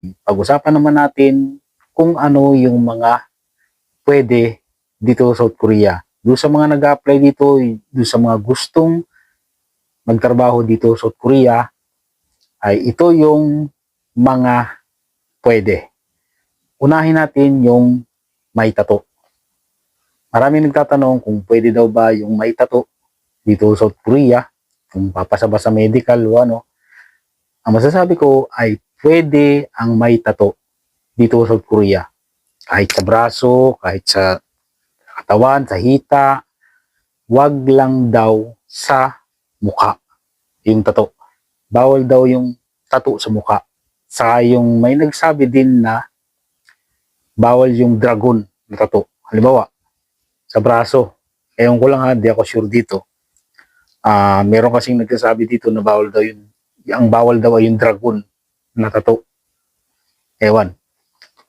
Pag-usapan naman natin kung ano yung mga pwede dito sa South Korea. Doon sa mga nag-apply dito, doon sa mga gustong magtrabaho dito sa South Korea, ay ito yung mga pwede. Unahin natin yung may tato. Marami nagtatanong kung pwede daw ba yung may tato dito sa South Korea, kung papasa ba sa medical o ano. Ang masasabi ko ay pwede ang may tato dito sa South Korea. Kahit sa braso, kahit sa katawan, sa hita, wag lang daw sa mukha yung tato. Bawal daw yung tato sa mukha. Saka yung may nagsabi din na bawal yung dragon na tato. Halimbawa, sa braso. Ewan ko lang ha, di ako sure dito. Meron kasing nagsasabi dito na bawal daw yun. Ang bawal daw ay yung dragon na tato. Ewan.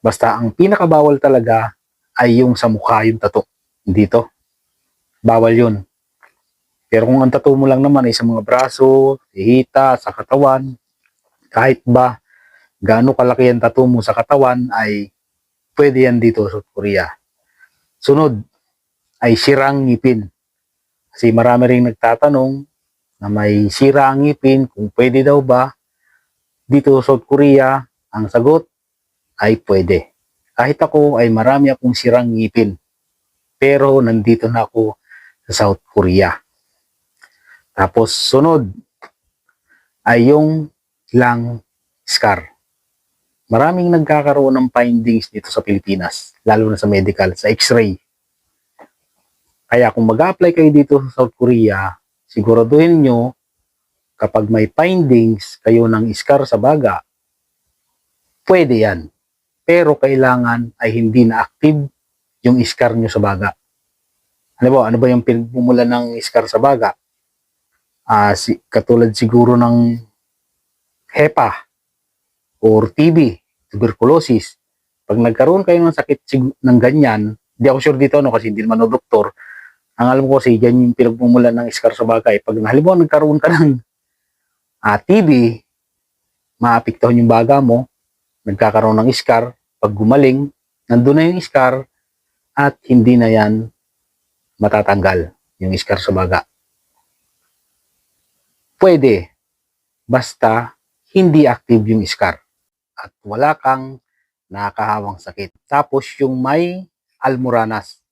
Basta ang pinakabawal talaga ay yung sa mukha yung tato. Dito. Bawal yun. Pero kung ang tattoo mo lang naman ay sa mga braso, hita, sa katawan, kahit ba gaano kalaki ang tattoo mo sa katawan ay pwede yan dito sa South Korea. Sunod ay sirang ngipin. Kasi marami ring nagtatanong na may sira ang ngipin kung pwede daw ba dito sa South Korea. Ang sagot ay pwede. Kahit ako ay marami akong sirang ngipin. Pero nandito na ako sa South Korea. Tapos sunod ay yung lung scar. Maraming nagkakaroon ng findings dito sa Pilipinas, lalo na sa medical, sa x-ray. Kaya kung mag-apply kayo dito sa South Korea, siguraduhin nyo kapag may findings kayo ng scar sa baga, pwede yan. Pero kailangan ay hindi na active yung scar nyo sa baga. Ano ba yung pinagmumula ng scar sa baga? Katulad siguro ng HEPA or TB, tuberculosis. Pag nagkaroon kayo ng sakit ng ganyan, hindi ako sure dito kasi hindi naman ako doktor. Ang alam ko kasi yan yung pinagmumulan ng scar sa baga. Pag halimbawa nagkaroon ka ng TB, maapektuhan yung baga mo, nagkakaroon ng scar, pag gumaling, nandun na yung scar at hindi na yan matatanggal yung scar sa baga. Pwede, basta hindi active yung scar at wala kang nakakahawang sakit. Tapos yung may almoranas.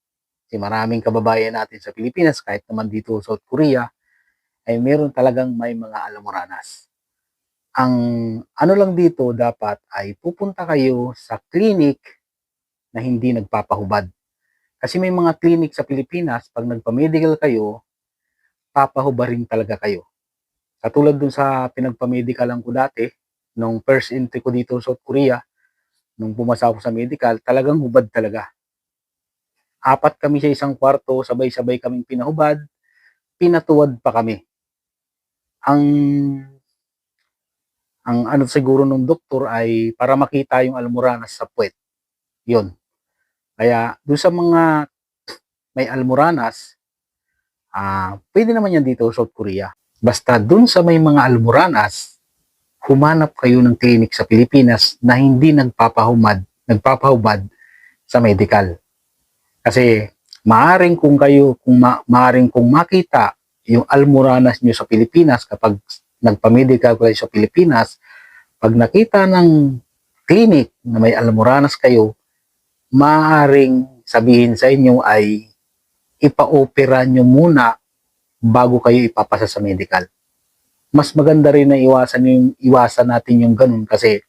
Kasi maraming kababayan natin sa Pilipinas, kahit naman dito sa South Korea, ay meron talagang may mga almoranas. Ang ano lang dito dapat ay pupunta kayo sa clinic na hindi nagpapahubad. Kasi may mga clinic sa Pilipinas, pag nagpa-medical kayo, papahubarin talaga kayo. Katulad dun sa pinagpa-medicalan ko dati, nung first entry ko dito sa South Korea, nung pumasa ako sa medical, talagang hubad talaga. 4 kami sa isang kwarto, sabay-sabay kaming pinahubad, pinatuwad pa kami. Ang ano siguro ng doktor ay para makita yung almoranas sa puwet. Yun. Kaya doon sa mga may almoranas, pwede naman yan dito sa South Korea. Basta doon sa may mga almoranas, humanap kayo ng clinic sa Pilipinas na hindi nagpapahubad sa medical. Kasi maaring kung makita yung almoranas nyo sa Pilipinas kapag nagpa-medical kayo sa Pilipinas, pag nakita ng clinic na may almoranas kayo, maaring sabihin sa inyo ay ipa-opera nyo muna bago kayo ipapasa sa medical. Mas maganda rin na iwasan natin yung ganun kasi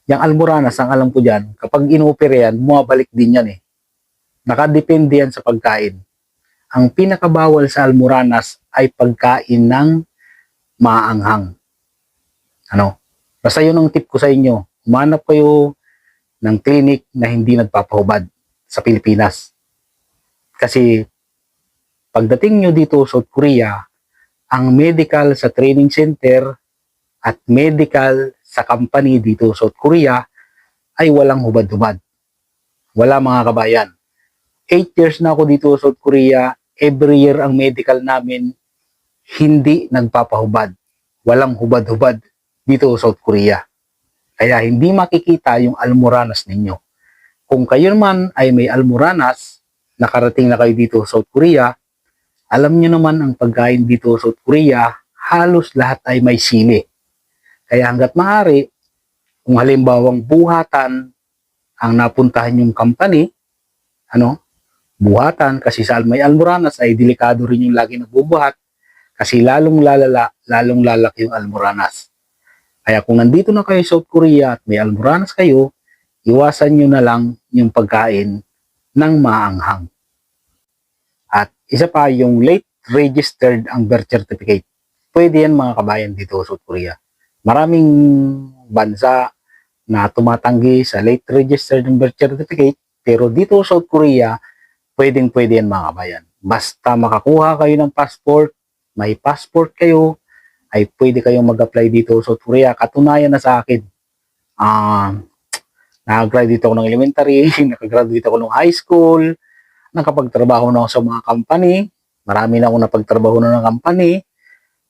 yung almoranas, ang alam ko dyan, kapag inopera yan, bumabalik din yan eh. Nakadepende yan sa pagkain. Ang pinakabawal sa almoranas ay pagkain ng maanghang. Basta yun ang tip ko sa inyo. Humanap kayo ng clinic na hindi nagpapahubad sa Pilipinas. Kasi pagdating nyo dito sa South Korea, ang medical sa training center at medical sa company dito sa South Korea ay walang hubad-hubad. Wala mga kabayan. 8 years na ako dito sa South Korea, every year ang medical namin hindi nagpapahubad. Walang hubad-hubad dito sa South Korea. Kaya hindi makikita yung almoranas ninyo. Kung kayo naman ay may almoranas, nakarating na kayo dito sa South Korea, alam nyo naman ang pagkain dito sa South Korea, halos lahat ay may sili. Kaya hanggat maaari, kung halimbawang buhatan ang napuntahan yung company, buhatan, kasi sa may almoranas ay delikado rin yung lagi nagbubuhat, kasi lalong lalala, lalong lalaki yung almoranas. Kaya kung nandito na kayo sa South Korea at may almoranas kayo, iwasan nyo na lang yung pagkain ng maanghang. At isa pa, yung late registered ang birth certificate. Pwede yan mga kabayan dito sa South Korea. Maraming bansa na tumatanggi sa late registered ang birth certificate, pero dito sa South Korea, pwede yan mga kabayan. Basta makakuha kayo ng passport, may passport kayo, ay pwede kayong mag-apply dito sa South Korea. Katunayan na sa akin, nakagraduate ako ng elementary, nakagraduate ako ng high school, nakapagtrabaho na ako sa mga company, marami na ako napagtrabaho na ng company,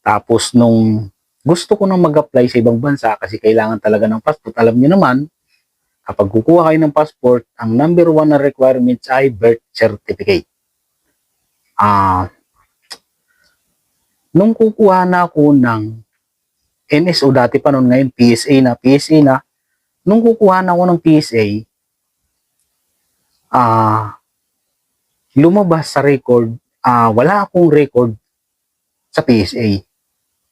tapos nung gusto ko nang mag-apply sa ibang bansa kasi kailangan talaga ng passport, alam niyo naman, kapag kukuha kayo ng passport, ang number 1 na requirements ay birth certificate. Nung kukuha na ako ng NSO dati pa noon, ngayon PSA na, nung kukuha na ako ng PSA, lumabas sa record, wala akong record sa PSA.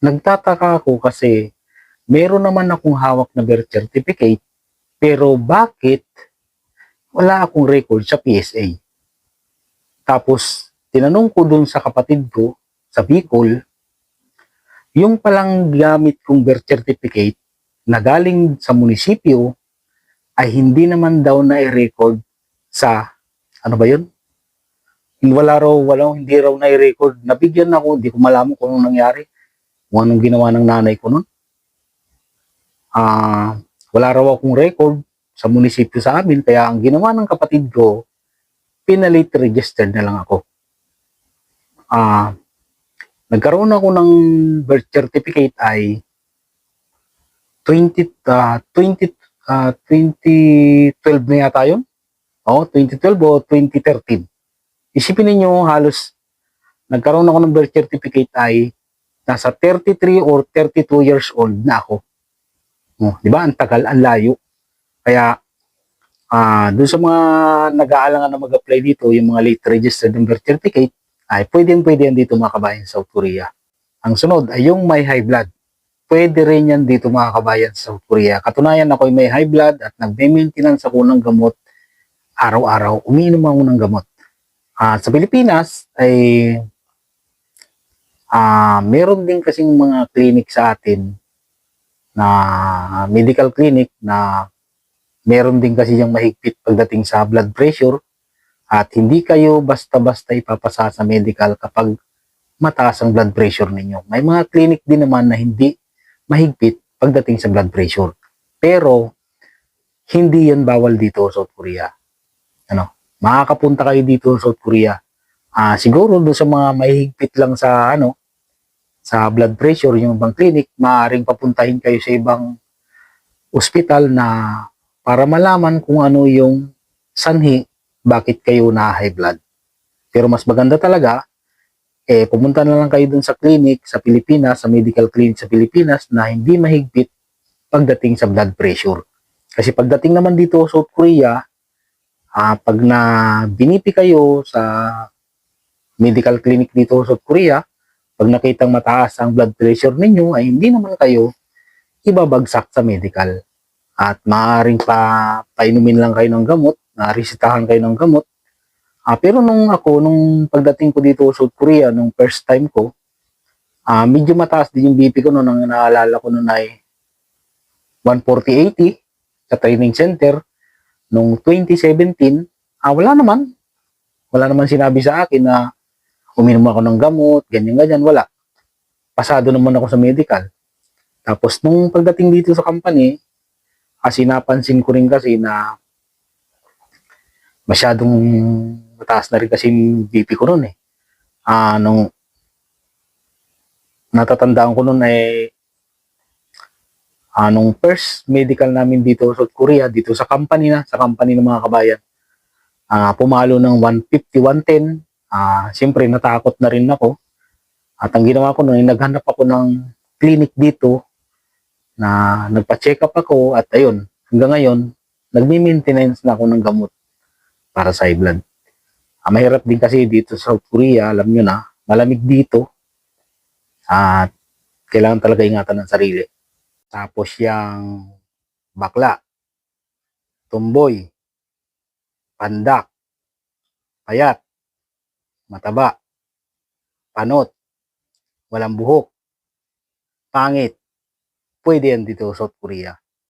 Nagtataka ako kasi meron naman akong hawak na birth certificate, pero bakit wala akong record sa PSA? Tapos, tinanong ko dun sa kapatid ko, sa Bicol, yung palang gamit kong birth certificate na galing sa munisipyo ay hindi naman daw na-record sa, ano ba yun? Hindi raw na-record. Nabigyan ako, hindi ko malaman kung anong nangyari. Kung anong ginawa ng nanay ko nun. Wala raw akong record sa munisipyo sa amin, kaya ang ginawa ng kapatid ko, pinalate registered na lang ako. Nagkaroon ako ng birth certificate ay 2012 na yata yun. 2012 o 2013. Isipin ninyo, halos nagkaroon ako ng birth certificate ay nasa 33 or 32 years old na ako. Di ba? Ang tagal, ang layo. Kaya, doon sa mga nag-aalangan na mag-apply dito, yung mga late registered ng birth certificate, ay pwede yan dito mga kabayan sa South Korea. Ang sunod ay yung may high blood. Pwede rin yan dito mga kabayan sa South Korea. Katunayan ako may high blood at nagme-maintenance ako ng gamot araw-araw. Umiinom ako ng gamot. Sa Pilipinas ay meron din kasing mga clinic sa atin na medical clinic na meron din kasi yung mahigpit pagdating sa blood pressure at hindi kayo basta-basta ipapasa sa medical kapag mataas ang blood pressure ninyo. May mga clinic din naman na hindi mahigpit pagdating sa blood pressure. Pero hindi yan bawal dito sa South Korea. Makakapunta kayo dito sa South Korea. Siguro doon sa mga mahihigpit lang sa sa blood pressure, yung ibang clinic, maaaring papuntahin kayo sa ibang ospital na para malaman kung ano yung sanhi bakit kayo na high blood. Pero mas maganda talaga, pumunta na lang kayo dun sa clinic sa Pilipinas, sa medical clinic sa Pilipinas na hindi mahigpit pagdating sa blood pressure. Kasi pagdating naman dito sa South Korea, pag na binipi kayo sa medical clinic dito sa South Korea, pag nakitang mataas ang blood pressure ninyo, ay hindi naman kayo ibabagsak sa medical. At maaaring painumin lang kayo ng gamot, resitahan kayo ng gamot. Pero nung pagdating ko dito sa South Korea, nung first time ko, medyo mataas din yung BP ko noon. Ang naalala ko noon ay 140/80 sa training center. Nung 2017, wala naman sinabi sa akin na uminom ako ng gamot, ganyan, wala. Pasado naman ako sa medical. Tapos nung pagdating dito sa company, kasi napansin ko rin kasi na masyadong mataas na rin kasi yung BP ko noon nung natatandaan ko noon ay Nung first medical namin dito sa South Korea, dito sa company ng mga kabayan, pumalo ng 150, 110. Siyempre natakot na rin ako. At ang ginawa ko noon, naghanap ako ng clinic dito na nagpa-check up ako at ayun, hanggang ngayon, nagmi-maintenance na ako ng gamot para sa high blood. Mahirap din kasi dito sa South Korea, alam nyo na, malamig dito at kailangan talaga ingatan ng sarili. Tapos yung bakla, tumboy, pandak, payat, mataba, panot, walang buhok, pangit, pwede yan dito sa South Korea.